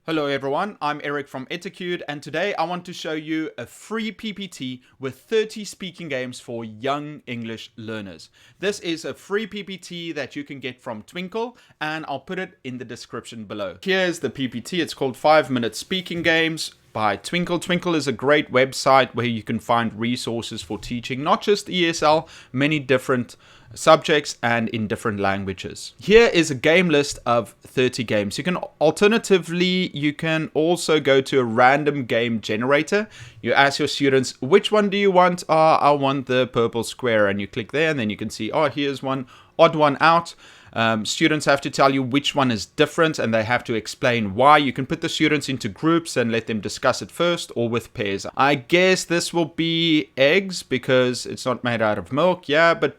Hello everyone, I'm Eric from Etiquette, and today I want to show you a free PPT with 30 speaking games for young English learners. This is a free PPT that you can get from Twinkle, and I'll put it in the description below. Here's the PPT. It's called 5-Minute Speaking Games by Twinkle. Twinkle is a great website where you can find resources for teaching not just ESL, many different subjects and in different languages. Here is a game list of 30 games. You can also go to a random game generator. You ask your students, which one do you want? I want the purple square, and you click there, and then you can see, here's one, odd one out. Students have to tell you which one is different, and they have to explain why. You can put the students into groups and let them discuss it first, or with pairs. I guess this will be eggs because it's not made out of milk. Yeah, but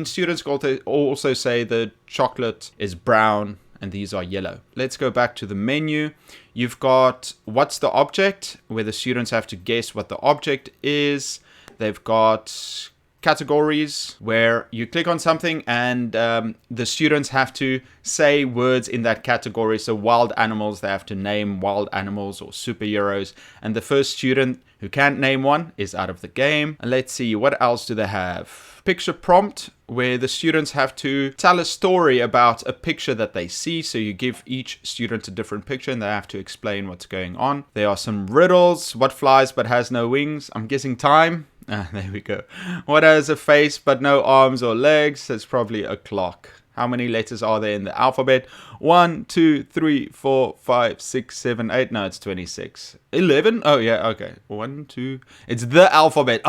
students also say the chocolate is brown and these are yellow. Let's go back to the menu. You've got what's the object, where the students have to guess what the object is. They've got categories where you click on something and the students have to say words in that category. So wild animals, they have to name wild animals, or superheroes, and the first student who can't name one is out of the game. And let's see, what else do they have? Picture prompt, where the students have to tell a story about a picture that they see. So you give each student a different picture and they have to explain what's going on. There are some riddles. What flies but has no wings? I'm guessing time. There we go. What has a face but no arms or legs? That's probably a clock. How many letters are there in the alphabet? 1, 2, 3, 4, 5, 6, 7, 8. No, it's 26. 11? Oh, yeah, okay. 1, 2. It's the alphabet.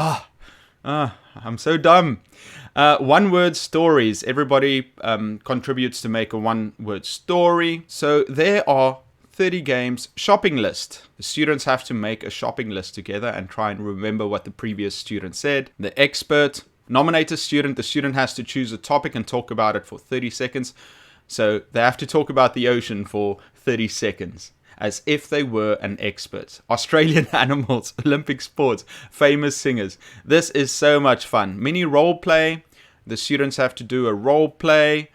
I'm so dumb. One-word stories. Everybody contributes to make a one-word story. So there are 30 games. Shopping list. The students have to make a shopping list together and try and remember what the previous student said. The expert. Nominate a student. The student has to choose a topic and talk about it for 30 seconds. So they have to talk about the ocean for 30 seconds, as if they were an expert. Australian animals, Olympic sports, famous singers. This is so much fun. Mini role play. The students have to do a role play.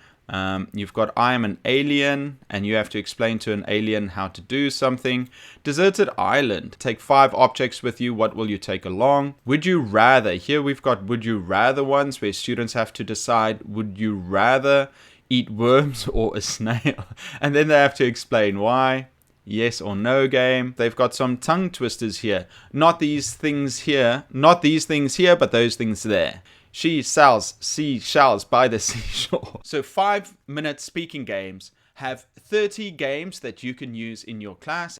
You've got I am an alien, and you have to explain to an alien how to do something. Deserted island. Take 5 objects with you. What will you take along? Would you rather? Here we've got would you rather ones, where students have to decide, would you rather eat worms or a snail? And then they have to explain why. Yes or no game. They've got some tongue twisters here. Not these things here, but those things there. She sells seashells by the seashore. So 5-minute speaking games have 30 games that you can use in your class.